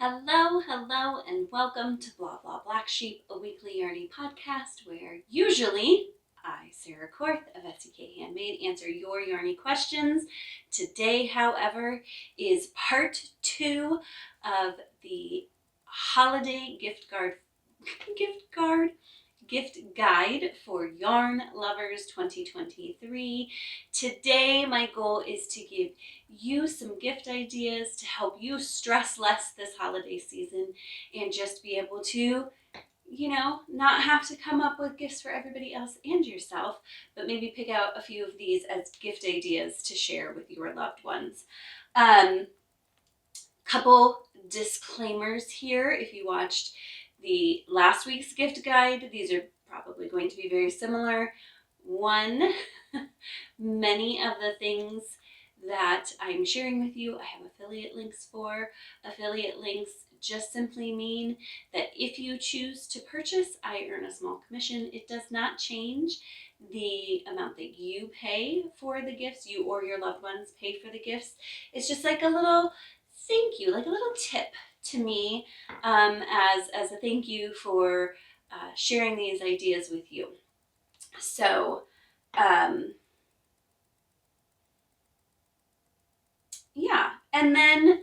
Hello, and welcome to Bla Bla Black Sheep, a weekly yarny podcast where usually I, Sarah Korth of SEK Handmade, answer your yarny questions. Today, however, is part 2 of the holiday gift guide for Yarn Lovers 2023. Today, my goal is to give you some gift ideas to help you stress less this holiday season and just be able to, not have to come up with gifts for everybody else and yourself, but maybe pick out a few of these as gift ideas to share with your loved ones. Couple disclaimers here. If you watched the last week's gift guide, these are probably going to be very similar. One, many of the things that I'm sharing with you, I have affiliate links for. Affiliate links just simply mean that if you choose to purchase, I earn a small commission. It does not change the amount that you pay for the gifts, you or your loved ones pay for the gifts. It's just like a little thank you, like a little tip to me as a thank you for sharing these ideas with you. So, yeah. And then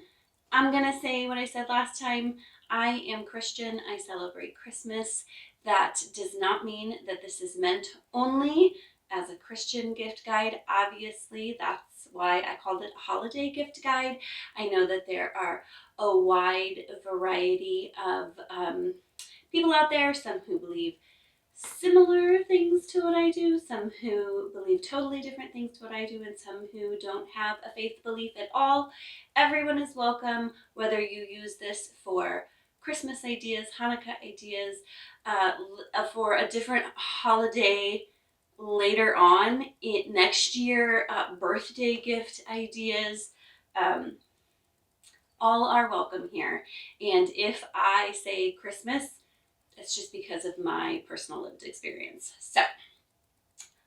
I'm going to say what I said last time. I am Christian. I celebrate Christmas. That does not mean that this is meant only as a Christian gift guide. Obviously, that's why I called it a holiday gift guide. I know that there are a wide variety of people out there, some who believe similar things to what I do, some who believe totally different things to what I do, and some who don't have a faith belief at all. Everyone is welcome, whether you use this for Christmas ideas, Hanukah ideas, for a different holiday later on next year, birthday gift ideas. All are welcome here. And if I say Christmas, it's just because of my personal lived experience. So,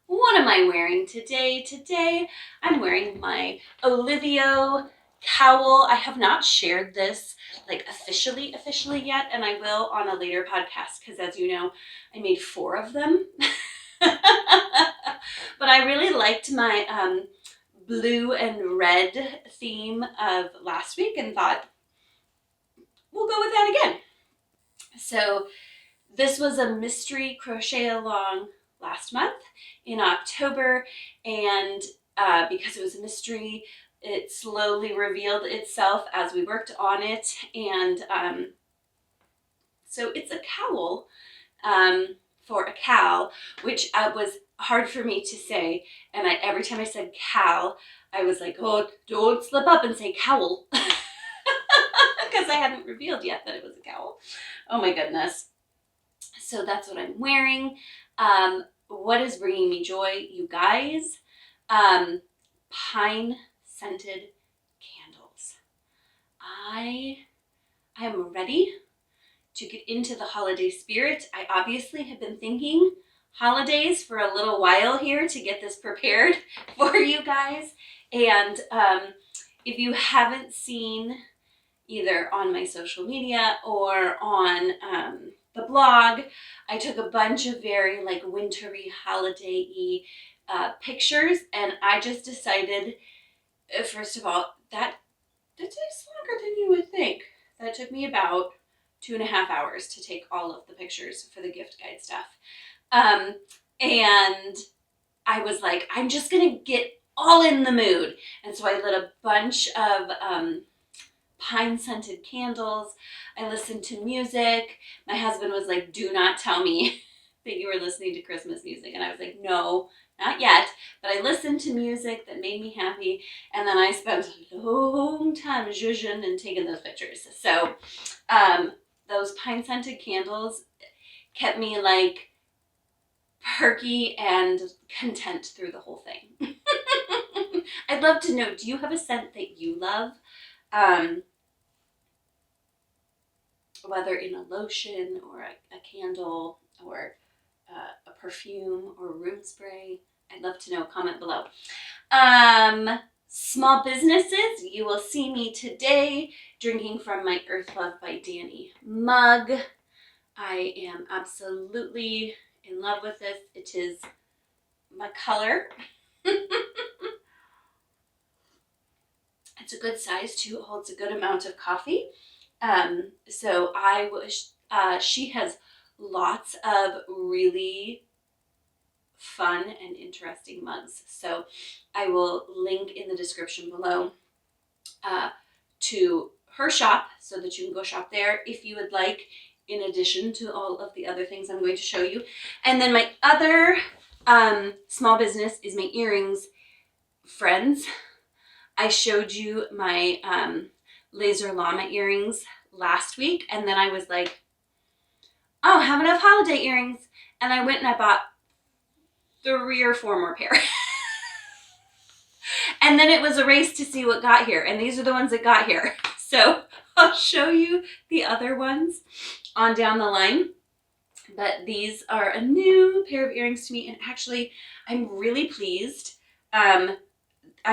what am I wearing today? Today, I'm wearing my Olivio Cowl. I have not shared this officially yet, and I will on a later podcast because, as you know, I made 4 of them. But I really liked my blue and red theme of last week and thought, we'll go with that again. So this was a mystery crochet along last month in October, and because it was a mystery, it slowly revealed itself as we worked on it, and so it's a cowl for a cow, which was hard for me to say, and every time I said cow, I was like, oh, don't slip up and say cowl, because I hadn't revealed yet that it was a cowl. Oh my goodness. So that's what I'm wearing. What is bringing me joy, you guys? Pine scented candles. I am ready to get into the holiday spirit. I obviously have been thinking holidays for a little while here to get this prepared for you guys. And if you haven't seen either on my social media or on the blog, I took a bunch of very wintry, holiday-y pictures, and I just decided, first of all, that takes longer than you would think. That took me about 2.5 hours to take all of the pictures for the gift guide stuff. And I was like, I'm just gonna get all in the mood. And so I lit a bunch of pine scented candles. I listened to music. My husband was like, do not tell me that you were listening to Christmas music. And I was like, no, not yet. But I listened to music that made me happy. And then I spent a long time zhuzhing and taking those pictures. So those pine scented candles kept me perky and content through the whole thing. I'd love to know, do you have a scent that you love? Whether in a lotion or a candle or a perfume or room spray. I'd love to know. Comment below. small businesses, you will see me today drinking from my Earth Love by Danny mug. I am absolutely in love with this. It is my color. It's a good size too, holds a good amount of coffee. So I wish, she has lots of really fun and interesting mugs. So I will link in the description below to her shop so that you can go shop there if you would like, in addition to all of the other things I'm going to show you. And then my other small business is my earrings. Friends, I showed you my laser llama earrings last week, and then I was like, oh, I have enough holiday earrings. And I went and I bought 3 or 4 more pair. And then it was a race to see what got here. And these are the ones that got here. So I'll show you the other ones on down the line. But these are a new pair of earrings to me. And actually, I'm really pleased. I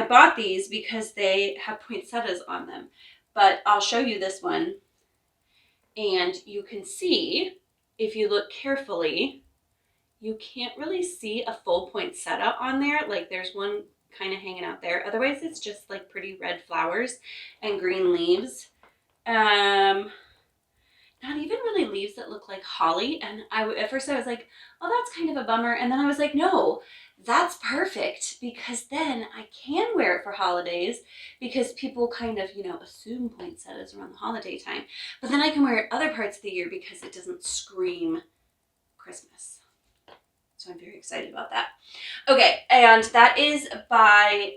bought these because they have poinsettias on them. But I'll show you this one. And you can see, if you look carefully, you can't really see a full poinsettia on there. Like there's one kind of hanging out there. Otherwise, it's just like pretty red flowers and green leaves. Not even really leaves that look like holly. And at first I was like, oh, that's kind of a bummer. And then I was like, no, that's perfect, because then I can wear it for holidays, because people kind of, assume poinsettias around the holiday time. But then I can wear it other parts of the year because it doesn't scream Christmas. So I'm very excited about that. Okay, and that is by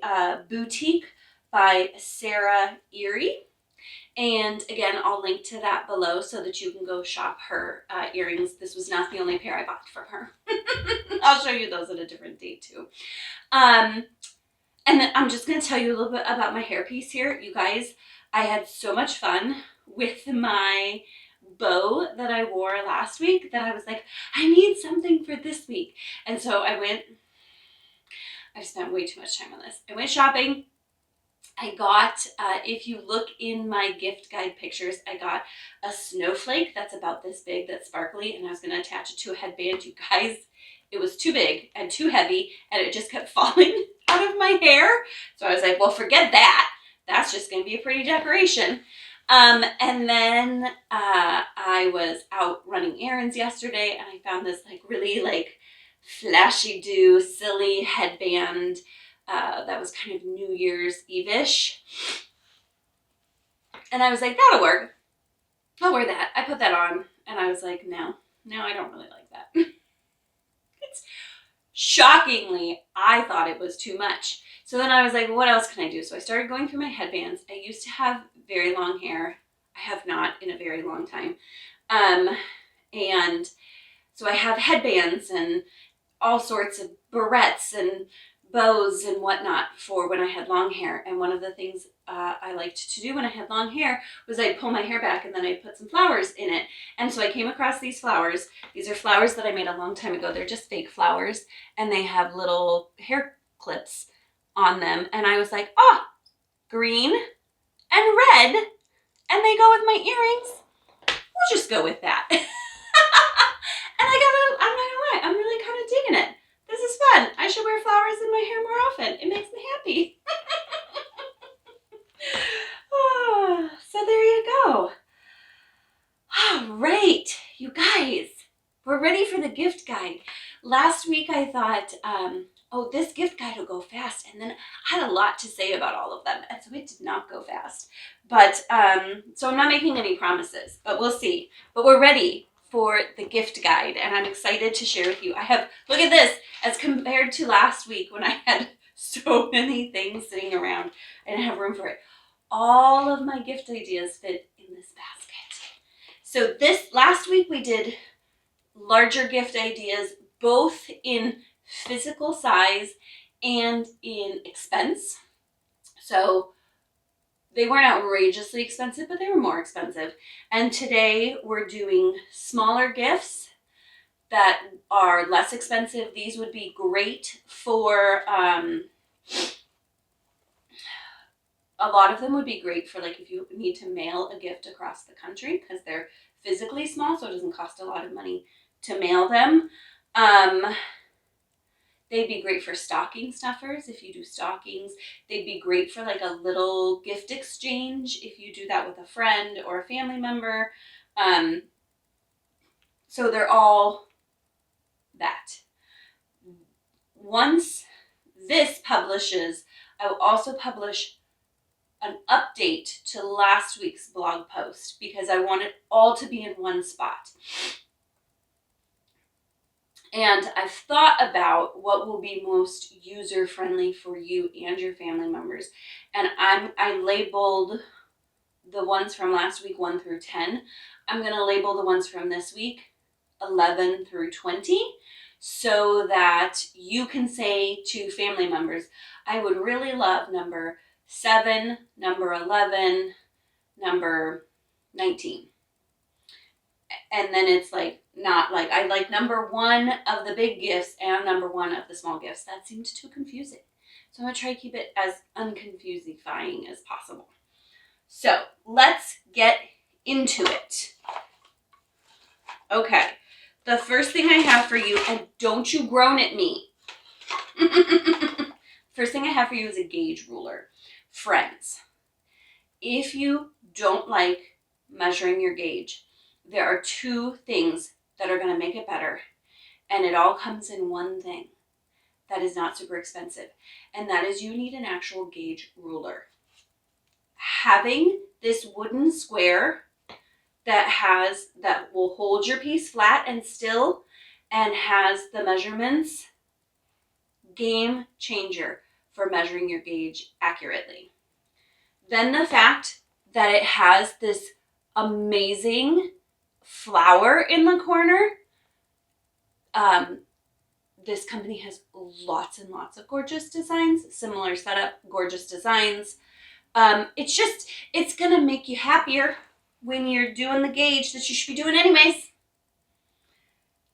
Boutique by Sarah Erie. And again, I'll link to that below so that you can go shop her earrings. This was not the only pair I bought from her. I'll show you those at a different date too. And then I'm just going to tell you a little bit about my hairpiece here. You guys, I had so much fun with my bow that I wore last week that I was like, I need something for this week. And so I spent way too much time on this. I went shopping. I got, if you look in my gift guide pictures, I got a snowflake that's about this big, that's sparkly, and I was going to attach it to a headband. You guys, it was too big and too heavy, and it just kept falling out of my hair. So I was like, well, forget that. That's just going to be a pretty decoration. And then I was out running errands yesterday, and I found this really flashy do silly headband that was kind of New Year's Eve-ish. And I was like, that'll work. I'll wear that. I put that on, and I was like, no, I don't really like that. It's shockingly, I thought it was too much. So then I was like, what else can I do? So I started going through my headbands. I used to have very long hair. I have not in a very long time. And so I have headbands and all sorts of barrettes and bows and whatnot for when I had long hair. And one of the things I liked to do when I had long hair was I'd pull my hair back and then I'd put some flowers in it. And so I came across these flowers. These are flowers that I made a long time ago. They're just fake flowers, and they have little hair clips on them. And I was like, oh, green and red, and they go with my earrings. We'll just go with that. And I'm not gonna lie, I'm really kind of digging it. This is fun. I should wear flowers in my hair more often. It makes me happy. Oh, so there you go. All right, you guys, we're ready for the gift guide. Last week I thought, oh, this gift guide will go fast. And then I had a lot to say about all of them. And so it did not go fast. But, so I'm not making any promises, but we'll see. But we're ready for the gift guide, and I'm excited to share with you. I have, look at this, as compared to last week when I had so many things sitting around. I didn't have room for it. All of my gift ideas fit in this basket. So last week we did larger gift ideas, both in physical size and in expense. So they weren't outrageously expensive, but they were more expensive. And today we're doing smaller gifts that are less expensive. These would be great for a lot of them would be great for like if you need to mail a gift across the country because they're physically small, so it doesn't cost a lot of money to mail them. They'd be great for stocking stuffers if you do stockings. They'd be great for like a little gift exchange if you do that with a friend or a family member. So they're all that. Once this publishes, I will also publish an update to last week's blog post because I want it all to be in one spot. And I've thought about what will be most user-friendly for you and your family members. And I labeled the ones from last week 1 through 10. I'm going to label the ones from this week 11 through 20 so that you can say to family members, I would really love number 7, number 11, number 19. And then it's like, not like, I like number 1 of the big gifts and number 1 of the small gifts. That seemed too confusing. So I'm going to try to keep it as unconfusifying as possible. So let's get into it. Okay, the first thing I have for you, and don't you groan at me. First thing I have for you is a gauge ruler. Friends, if you don't like measuring your gauge, there are 2 things that are going to make it better, and it all comes in one thing that is not super expensive, and that is you need an actual gauge ruler. Having this wooden square that will hold your piece flat and still and has the measurements, game changer for measuring your gauge accurately. Then the fact that it has this amazing flower in the corner. This company has lots and lots of gorgeous designs, similar setup, gorgeous designs. It's gonna make you happier when you're doing the gauge that you should be doing anyways.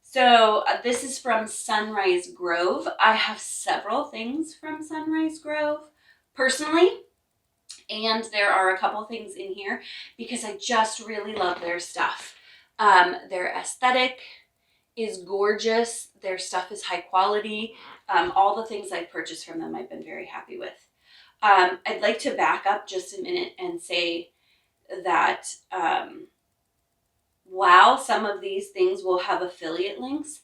So this is from Sunrise Grove. I have several things from Sunrise Grove personally, and there are a couple things in here because I just really love their stuff. Their aesthetic is gorgeous. Their stuff is high quality. All the things I've purchased from them, I've been very happy with. I'd like to back up just a minute and say that while some of these things will have affiliate links,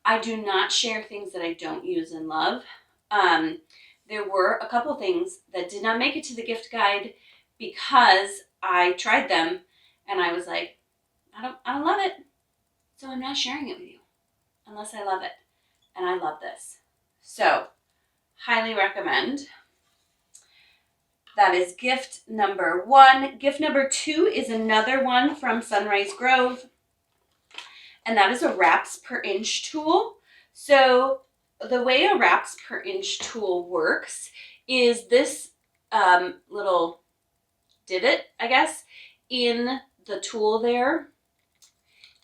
I do not share things that I don't use and love. There were a couple things that did not make it to the gift guide because I tried them and I was like, I don't love it, so I'm not sharing it with you unless I love it. And I love this. So, highly recommend. That is gift number 1. Gift number 2 is another one from Sunrise Grove, and that is a wraps per inch tool. So the way a wraps per inch tool works is this little divot, I guess, in the tool there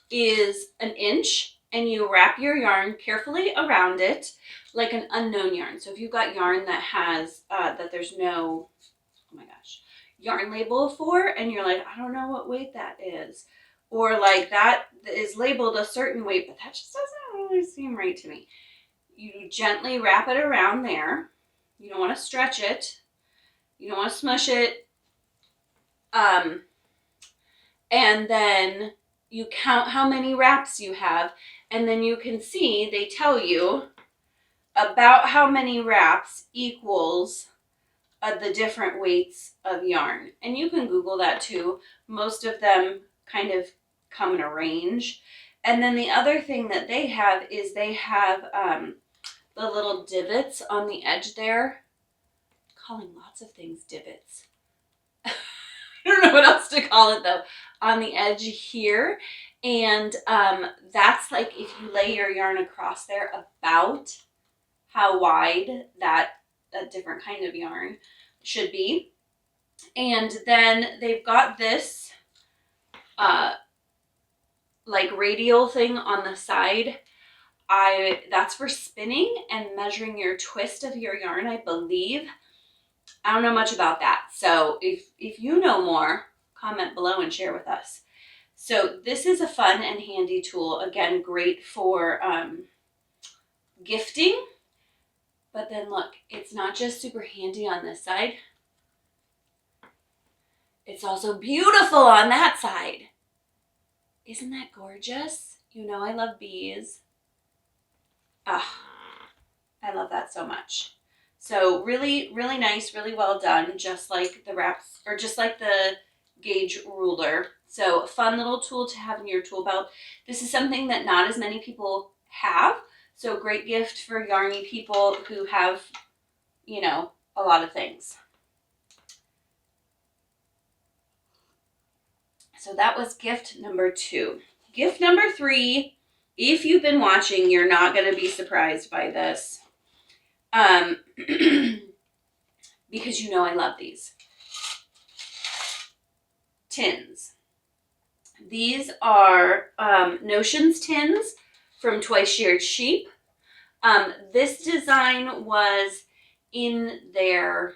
is an inch, and you wrap your yarn carefully around it like an unknown yarn. So if you've got yarn that has, that there's no, oh my gosh, yarn label for, and you're like, I don't know what weight that is. Or like that is labeled a certain weight, but that just doesn't really seem right to me. You gently wrap it around there. You don't want to stretch it. You don't want to smush it. And then you count how many wraps you have, and then you can see they tell you about how many wraps equals the different weights of yarn. And you can Google that too. Most of them kind of come in a range. And then the other thing that they have is they have the little divots on the edge there. I'm calling lots of things divots. I don't know what else to call it though. On the edge here. And that's like if you lay your yarn across there about how wide that different kind of yarn should be. And then they've got this like radial thing on the side. That's for spinning and measuring your twist of your yarn, I believe. I don't know much about that. So if you know more, comment below and share with us. So this is a fun and handy tool. Again, great for gifting. But then look, it's not just super handy on this side. It's also beautiful on that side. Isn't that gorgeous? You know I love bees. Ah, I love that so much. So really, really nice, really well done, just like the wraps, or just like the gauge ruler. So a fun little tool to have in your tool belt. This is something that not as many people have. So great gift for yarny people who have, you know, a lot of things. So that was gift number 2. Gift number 3, if you've been watching, you're not going to be surprised by this. Because you know I love these. Tins. These are Notions tins from Twice Sheared Sheep. This design was in their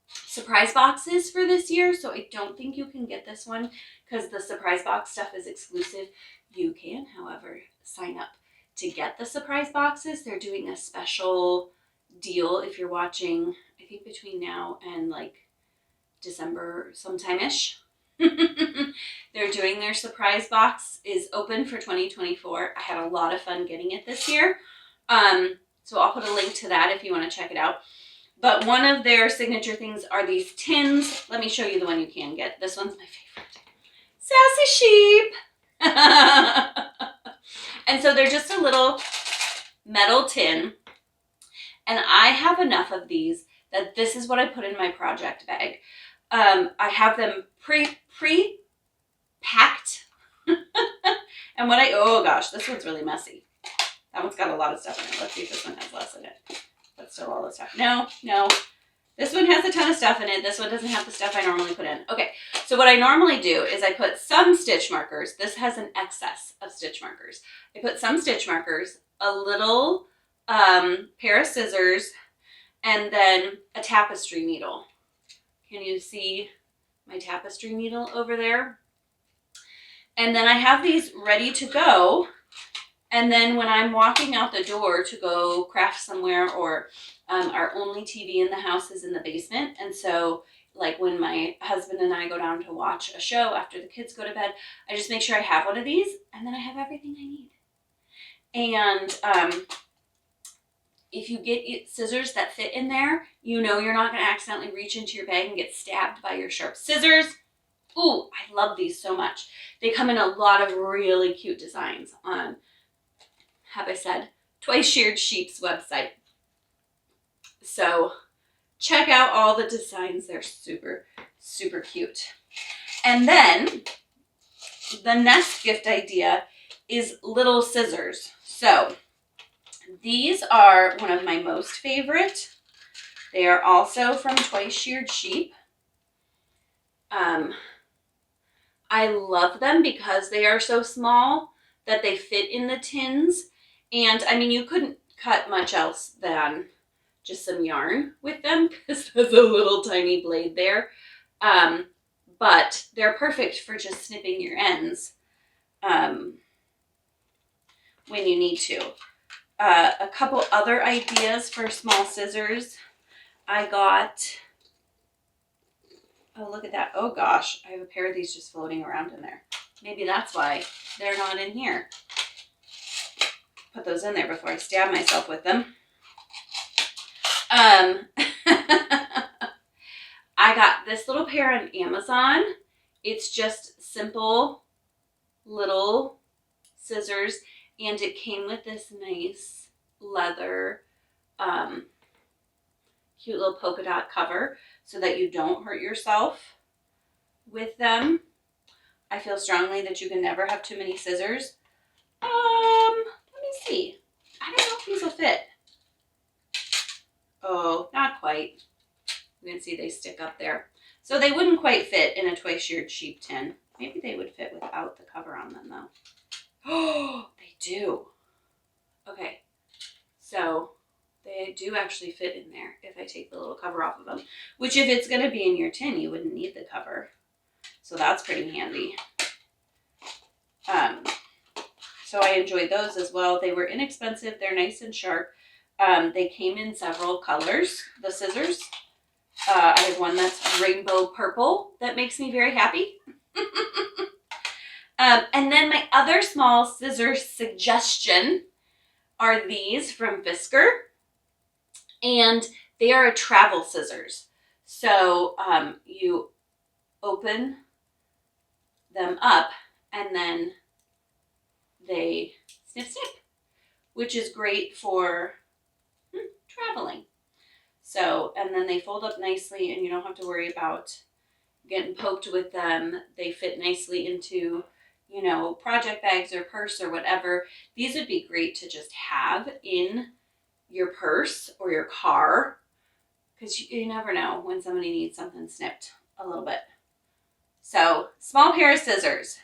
surprise boxes for this year, so I don't think you can get this one because the surprise box stuff is exclusive. You can, however, sign up to get the surprise boxes. They're doing a special deal if you're watching, I think between now and like December sometime-ish. They're doing their surprise box is open for 2024. I had a lot of fun getting it this year. So I'll put a link to that if you want to check it out. But one of their signature things are these tins. Let me show you the one you can get. This one's my favorite. Sassy Sheep. And so they're just a little metal tin. And I have enough of these that this is what I put in my project bag. I have them pre-packed. And what oh gosh, this one's really messy. That one's got a lot of stuff in it. Let's see if this one has less in it. But still all the stuff. No. This one has a ton of stuff in it. This one doesn't have the stuff I normally put in. Okay, so what I normally do is I put some stitch markers. This has an excess of stitch markers. I put some stitch markers, a little pair of scissors, and then a tapestry needle. Can you see my tapestry needle over there? And then I have these ready to go. And then when I'm walking out the door to go craft somewhere, or our only TV in the house is in the basement. And so like when my husband and I go down to watch a show after the kids go to bed, I just make sure I have one of these, and then I have everything I need. And if you get scissors that fit in there, you know you're not going to accidentally reach into your bag and get stabbed by your sharp scissors. Ooh, I love these so much. They come in a lot of really cute designs on, have I said, Twice Sheared Sheep's website. So check out all the designs. They're super, super cute. And then the next gift idea is little scissors. So these are one of my most favorite. They are also from Twice Sheared Sheep. I love them because they are so small that they fit in the tins. And I mean, you couldn't cut much else than just some yarn with them because there's a little tiny blade there. But they're perfect for just snipping your ends when you need to. A couple other ideas for small scissors. I got, oh, look at that. Oh gosh, I have a pair of these just floating around in there. Maybe that's why they're not in here. Put those in there before I stab myself with them. I got this little pair on Amazon. It's just simple little scissors, and it came with this nice leather cute little polka dot cover so that you don't hurt yourself with them. I feel strongly that you can never have too many scissors. Let me see. I don't know if these will fit. Oh, not quite. You can see they stick up there. So they wouldn't quite fit in a Twice Sheared Sheep tin. Maybe they would fit without the cover on them though. Oh, they do. Okay. So they do actually fit in there if I take the little cover off of them, which if it's going to be in your tin, you wouldn't need the cover. So that's pretty handy. So I enjoyed those as well. They were inexpensive. They're nice and sharp. They came in several colors, the scissors. I have one that's rainbow purple that makes me very happy. And then my other small scissor suggestion are these from Fisker. And they are a travel scissors. So you open them up and then they snip, which is great for traveling. So, and then they fold up nicely and you don't have to worry about getting poked with them. They fit nicely into, you know, project bags or purse or whatever. These would be great to just have in your purse or your car, because you never know when somebody needs something snipped a little bit. So, small pair of scissors.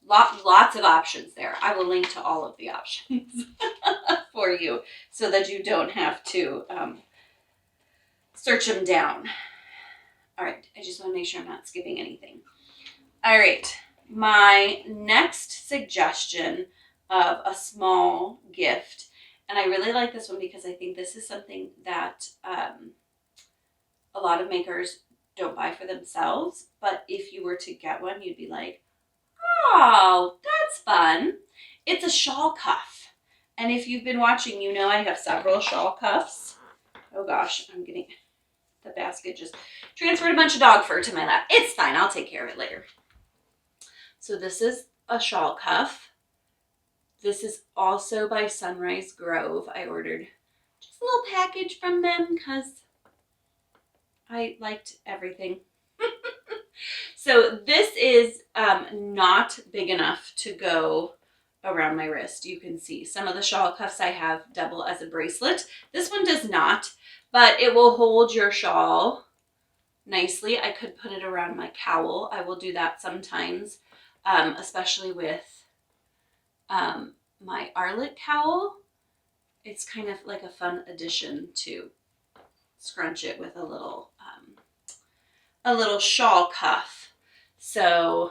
Lots of options there. I will link to all of the options for you so that you don't have to search them down. All right, I just want to make sure I'm not skipping anything. All right, my next suggestion of a small gift, and I really like this one because I think this is something that a lot of makers don't buy for themselves, but if you were to get one, you'd be like, oh, that's fun. It's a shawl cuff. And if you've been watching, you know I have several shawl cuffs. Oh gosh, I'm getting, the basket just transferred a bunch of dog fur to my lap. It's fine, I'll take care of it later. So this is a shawl cuff. This is also by Sunrise Grove. I ordered just a little package from them because I liked everything. So this is not big enough to go around my wrist. You can see some of the shawl cuffs I have double as a bracelet. This one does not, but it will hold your shawl nicely. I could put it around my cowl. I will do that sometimes, especially with my Arlet cowl. It's kind of like a fun addition to scrunch it with a little shawl cuff. So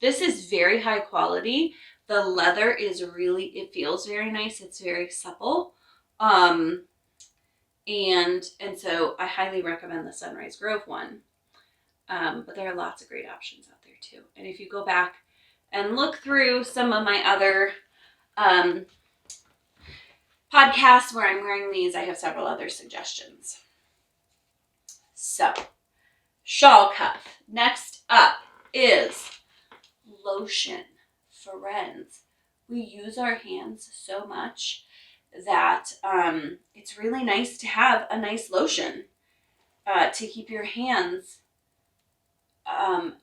this is very high quality. The leather is really, it feels very nice. It's very supple. And so I highly recommend the Sunrise Grove one. But there are lots of great options out there too. And if you go back and look through some of my other podcasts where I'm wearing these, I have several other suggestions. So, shawl cuff. Next up is lotion. Friends, we use our hands so much that it's really nice to have a nice lotion to keep your hands at,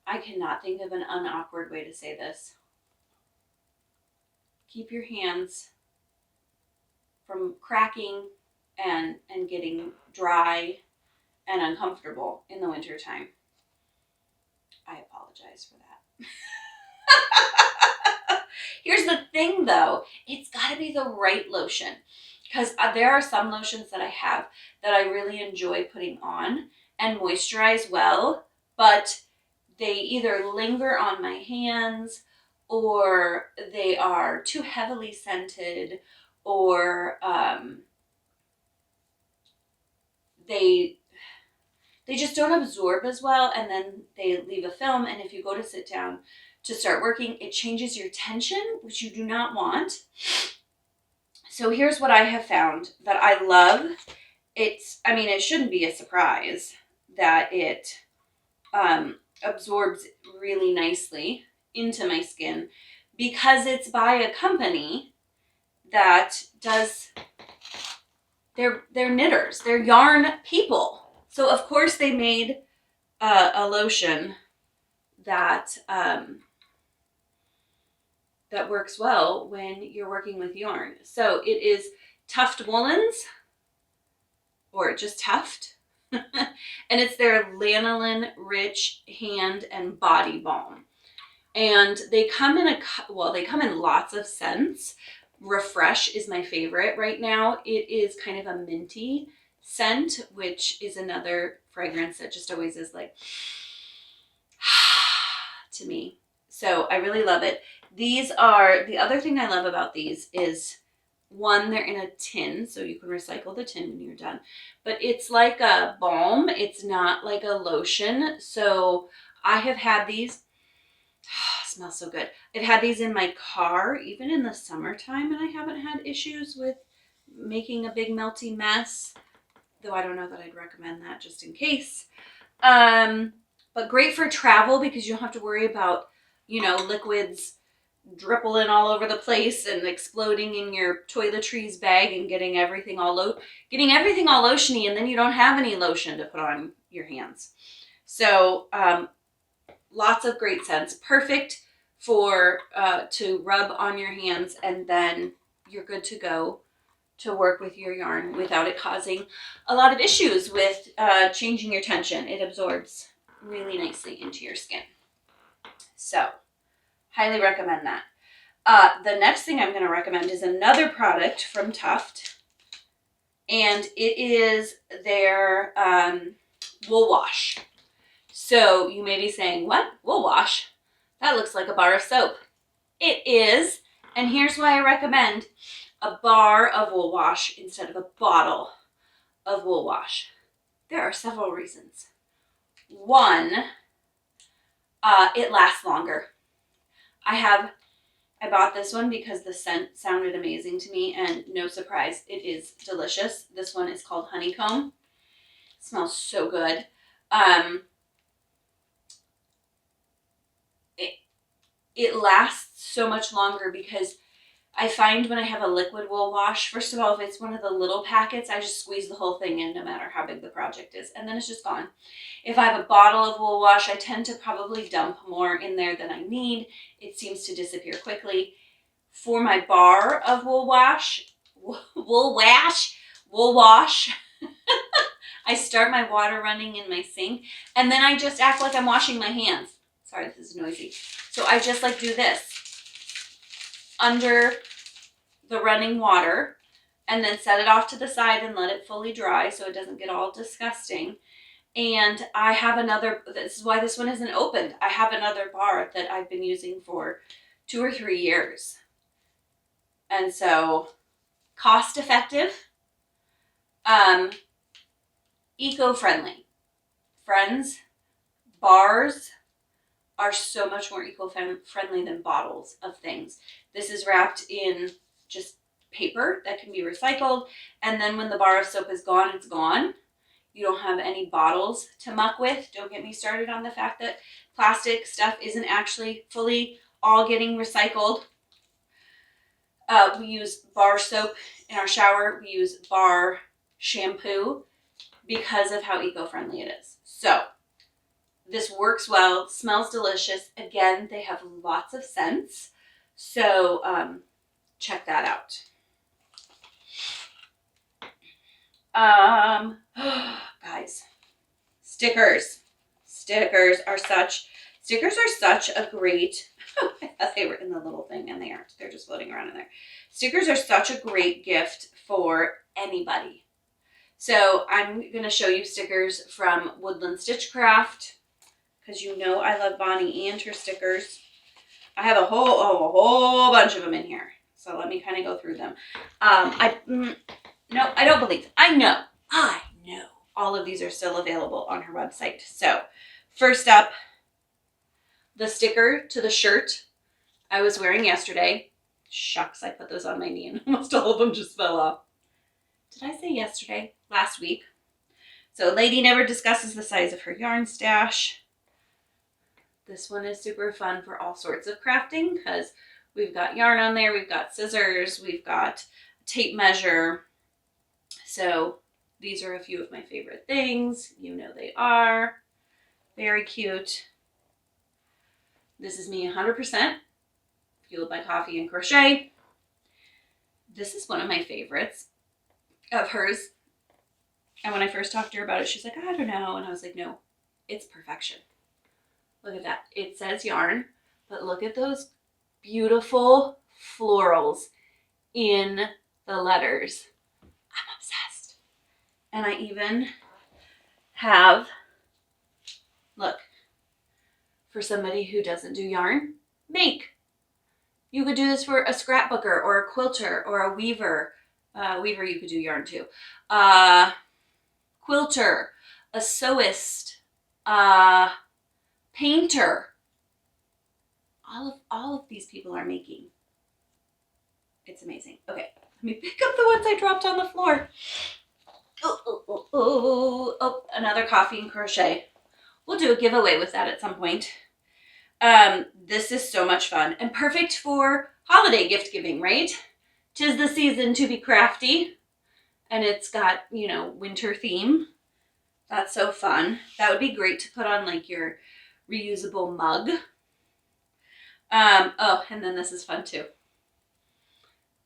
I cannot think of an unawkward way to say this. Keep your hands from cracking and getting dry and uncomfortable in the wintertime. I apologize for that. Here's the thing though, it's got to be the right lotion, because there are some lotions that I have that I really enjoy putting on and moisturize well, but they either linger on my hands or they are too heavily scented, or they just don't absorb as well, and then they leave a film, and if you go to sit down to start working, it changes your tension, which you do not want. So here's what I have found that I love. It shouldn't be a surprise that it absorbs really nicely into my skin, because it's by a company that does, they're knitters, they're yarn people. So of course they made a lotion that that works well when you're working with yarn. So it is Tuft Woolens, or just Tuft, and it's their Lanolin Rich Hand and Body Balm. And they come in they come in lots of scents. Refresh is my favorite right now. It is kind of a minty scent, which is another fragrance that just always is like to me. So I really love it. These are, the other thing I love about these is, one, they're in a tin, so you can recycle the tin when you're done. But it's like a balm. It's not like a lotion. So I have had these. Smells so good. I've had these in my car, even in the summertime, and I haven't had issues with making a big melty mess. Though I don't know that I'd recommend that, just in case. But great for travel because you don't have to worry about, liquids drippling all over the place and exploding in your toiletries bag and getting everything all lotiony, and then you don't have any lotion to put on your hands. So lots of great scents. Perfect for to rub on your hands, and then you're good to go to work with your yarn without it causing a lot of issues with changing your tension. It absorbs really nicely into your skin. So, highly recommend that. The next thing I'm going to recommend is another product from Tuft, and it is their wool wash. So you may be saying, what? Wool wash? That looks like a bar of soap. It is, and here's why I recommend a bar of wool wash instead of a bottle of wool wash. There are several reasons. One, it lasts longer. I bought this one because the scent sounded amazing to me, and no surprise, it is delicious. This one is called Honeycomb. It smells so good. It lasts so much longer because I find when I have a liquid wool wash, first of all, if it's one of the little packets, I just squeeze the whole thing in no matter how big the project is, and then it's just gone. If I have a bottle of wool wash, I tend to probably dump more in there than I need. It seems to disappear quickly. For my bar of wool wash, I start my water running in my sink, and then I just act like I'm washing my hands. Sorry, this is noisy. So I just do this under the running water, and then set it off to the side and let it fully dry so it doesn't get all disgusting. And I have another, this is why this one isn't opened. I have another bar that I've been using for 2 or 3 years. And so, cost effective, eco-friendly. Friends, bars are so much more eco-friendly than bottles of things. This is wrapped in just paper that can be recycled, and then when the bar of soap is gone, it's gone. You don't have any bottles to muck with. Don't get me started on the fact that plastic stuff isn't actually fully all getting recycled. We use bar soap in our shower. We use bar shampoo because of how eco-friendly it is. So this works well, smells delicious. Again, they have lots of scents. So check that out. Guys, stickers. Stickers are such a great, I thought they were in the little thing, and they aren't. They're just floating around in there. Stickers are such a great gift for anybody. So I'm going to show you stickers from Woodland Stitchcraft, because I love Bonnie and her stickers. I have a whole bunch of them in here. So let me kind of go through them. I know all of these are still available on her website. So first up, the sticker to the shirt I was wearing yesterday. Shucks, I put those on my knee and almost all of them just fell off. Did I say yesterday? Last week. So Lady never discusses the size of her yarn stash. This one is super fun for all sorts of crafting because we've got yarn on there, we've got scissors, we've got tape measure. So these are a few of my favorite things. They are. Very cute. This is me 100%, fueled by coffee and crochet. This is one of my favorites of hers. And when I first talked to her about it, she's like, I don't know. And I was like, no, it's perfection. Look at that. It says yarn, but look at those beautiful florals in the letters. I'm obsessed. And I even have, look, for somebody who doesn't do yarn, make. You could do this for a scrapbooker or a quilter or a weaver. Weaver you could do yarn too. Quilter, a sewist, painter. All of these people are making. It's amazing. Okay, let me pick up the ones I dropped on the floor. Oh, another coffee and crochet. We'll do a giveaway with that at some point. This is so much fun and perfect for holiday gift giving, right? 'Tis the season to be crafty, and it's got, you know, winter theme. That's so fun. That would be great to put on like your reusable mug. Oh, and then this is fun too.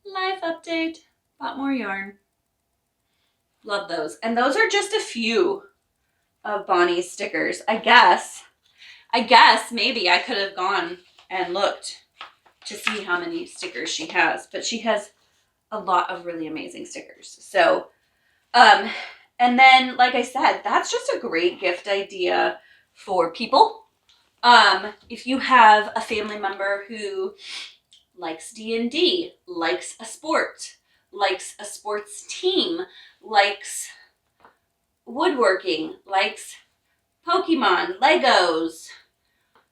Life update. Bought more yarn. Love those. And those are just a few of Bonnie's stickers. I guess maybe I could have gone and looked to see how many stickers she has, but she has a lot of really amazing stickers. So, and then, like I said, that's just a great gift idea for people. If you have a family member who likes D&D, likes a sport, likes a sports team, likes woodworking, likes Pokemon, Legos,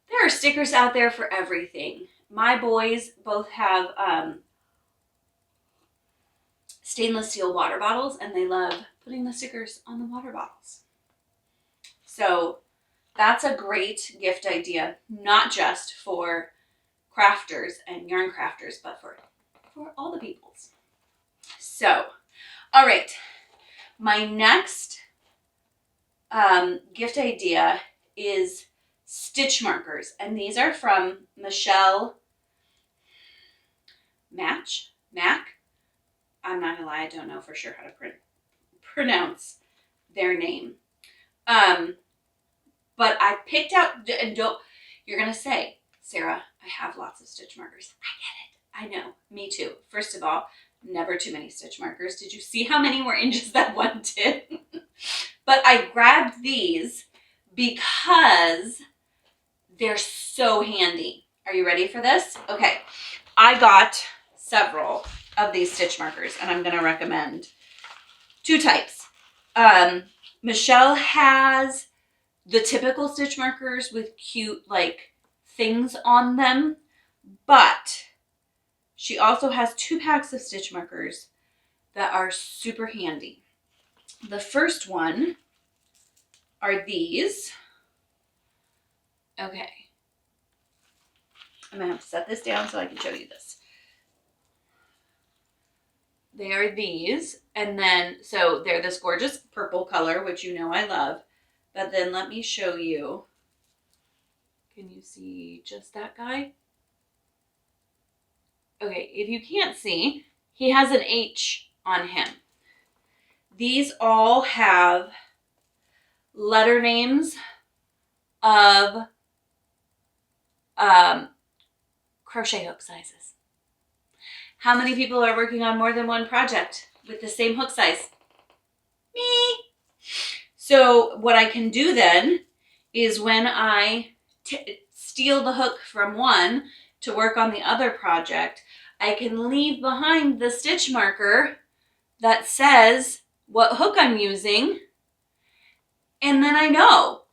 there are stickers out there for everything. My boys both have stainless steel water bottles, and they love putting the stickers on the water bottles. So that's a great gift idea, not just for crafters and yarn crafters, but for all the peoples. So, all right, my next gift idea is stitch markers, and these are from Mach. I'm not gonna lie, I don't know for sure how to pronounce their name. But I picked out, and you're gonna say, Sarah, I have lots of stitch markers. I get it. I know, me too. First of all, never too many stitch markers. Did you see how many were in just that one tip? But I grabbed these because they're so handy. Are you ready for this? Okay, I got several of these stitch markers, and I'm going to recommend two types. Michelle has the typical stitch markers with cute like things on them, but she also has 2 packs of stitch markers that are super handy. The first one are these. Okay. I'm going to have to set this down so I can show you this. They are these, and then, so they're this gorgeous purple color, which you know I love, but then let me show you. Can you see just that guy? Okay, if you can't see, he has an H on him. These all have letter names of crochet hook sizes. How many people are working on more than one project with the same hook size? Me. So what I can do then is when I steal the hook from one to work on the other project, I can leave behind the stitch marker that says what hook I'm using, and then I know.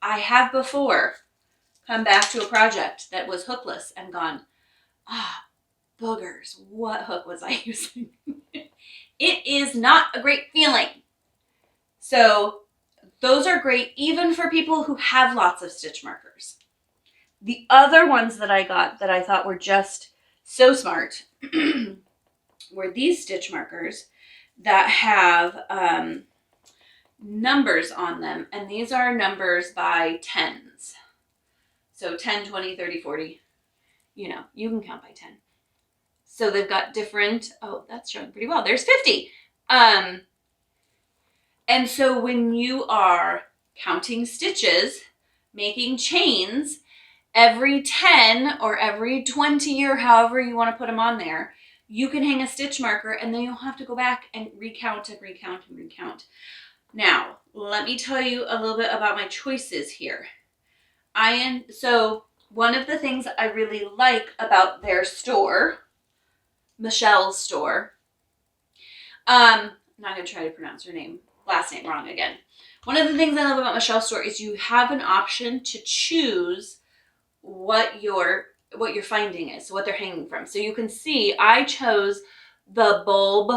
I have before come back to a project that was hookless and gone, boogers, what hook was I using? It is not a great feeling. So those are great even for people who have lots of stitch markers. The other ones that I got that I thought were just so smart were these stitch markers that have numbers on them, and these are numbers by tens. So 10, 20, 30, 40, you know, you can count by 10. So they've got different, oh, that's showing pretty well. There's 50. And so when you are counting stitches, making chains, every 10 or every 20 or however you want to put them on there, you can hang a stitch marker and then you'll have to go back and recount and recount and recount. Now, let me tell you a little bit about my choices here. So one of the things I really like about their store, Michelle's store, I'm not going to try to pronounce her last name wrong again. One of the things I love about Michelle's store is you have an option to choose what your finding is, so what they're hanging from. So you can see I chose the bulb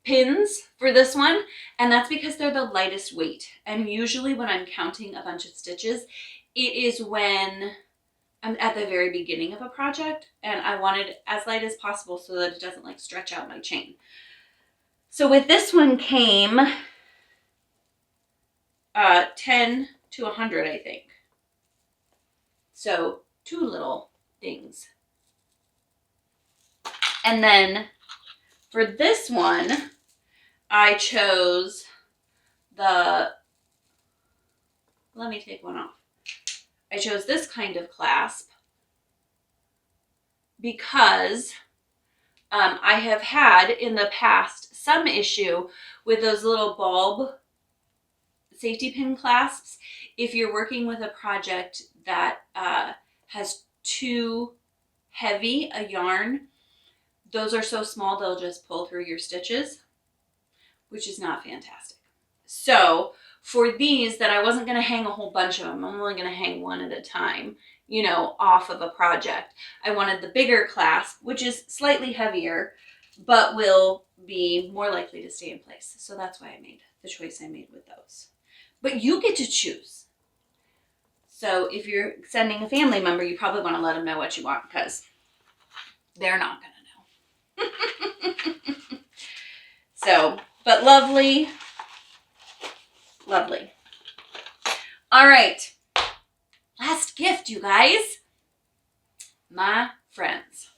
pins for this one, and that's because they're the lightest weight. And usually when I'm counting a bunch of stitches, it is when I'm at the very beginning of a project and I want it as light as possible so that it doesn't like stretch out my chain. So with this one came 10 to 100, I think. So 2 little things. And then for this one, I chose let me take one off. I chose this kind of clasp because I have had in the past some issue with those little bulb safety pin clasps. If you're working with a project that has too heavy a yarn, those are so small they'll just pull through your stitches, which is not fantastic. So for these that I wasn't going to hang a whole bunch of them, I'm only going to hang one at a time, you know, off of a project. I wanted the bigger clasp, which is slightly heavier, but will be more likely to stay in place. So that's why I made the choice I made with those. But you get to choose. So if you're sending a family member, you probably want to let them know what you want because they're not going to know. So, but lovely. Lovely. All right. Last gift, you guys. My friends.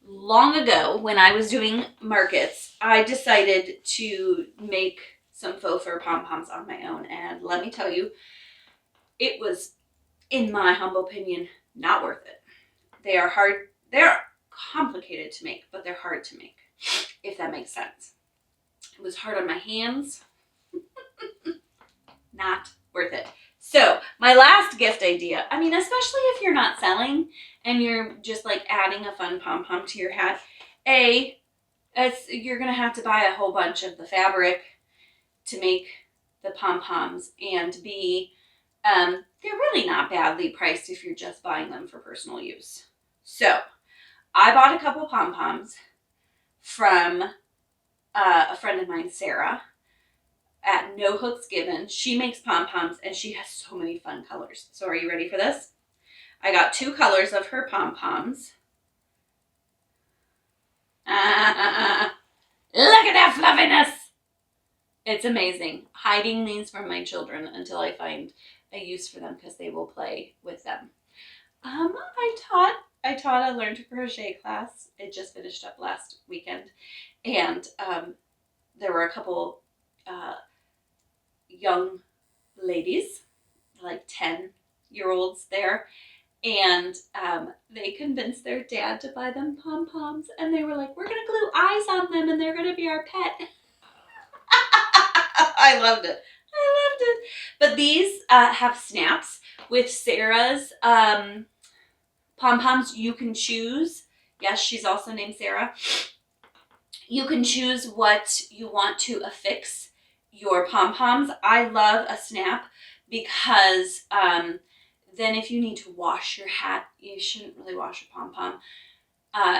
Long ago, when I was doing markets, I decided to make some faux fur pom-poms on my own. And let me tell you, it was, in my humble opinion, not worth it. They are hard. They're complicated to make, but they're hard to make, if that makes sense. It was hard on my hands. Not worth it. So my last gift idea, I mean, especially if you're not selling and you're just like adding a fun pom-pom to your hat, you're going to have to buy a whole bunch of the fabric to make the pom-poms, and B, they're really not badly priced if you're just buying them for personal use. So I bought a couple pom-poms from a friend of mine, Sarah, at No Hooks Given. She makes pom-poms and she has so many fun colors. So are you ready for this? I got 2 colors of her pom-poms. Look at that fluffiness! It's amazing. Hiding these from my children until I find a use for them because they will play with them. I taught a learn to crochet class. It just finished up last weekend. And there were a couple young ladies, like 10-year-olds there, and they convinced their dad to buy them pom-poms, and they were like, we're gonna glue eyes on them and they're gonna be our pet. I loved it. But these have snaps. With Sarah's pom-poms, you can choose, yes, she's also named Sarah, you can choose what you want to affix your pom-poms. I love a snap because then if you need to wash your hat, you shouldn't really wash a pom-pom.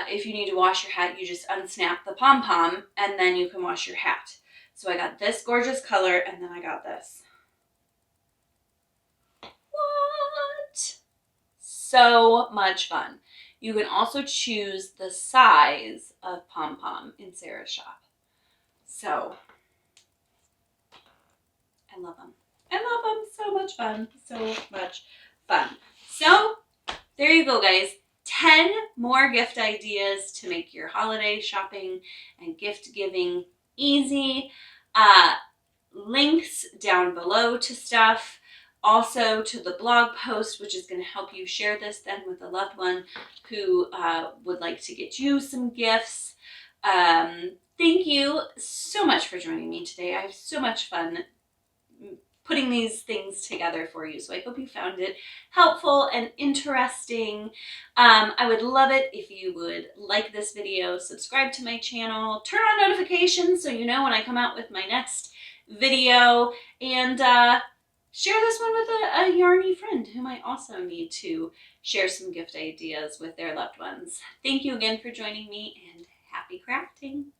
If you need to wash your hat, you just unsnap the pom-pom and then you can wash your hat. So I got this gorgeous color and then I got this. What? So much fun. You can also choose the size of pom-pom in Sarah's shop. So I love them. So much fun. So much fun. So there you go, guys. 10 more gift ideas to make your holiday shopping and gift giving easy. Links down below to stuff also to the blog post, which is going to help you share this then with a loved one who would like to get you some gifts. Thank you so much for joining me today. I have so much fun putting these things together for you. So I hope you found it helpful and interesting. I would love it if you would like this video, subscribe to my channel, turn on notifications so you know when I come out with my next video, and share this one with a yarny friend who might also need to share some gift ideas with their loved ones. Thank you again for joining me, and happy crafting.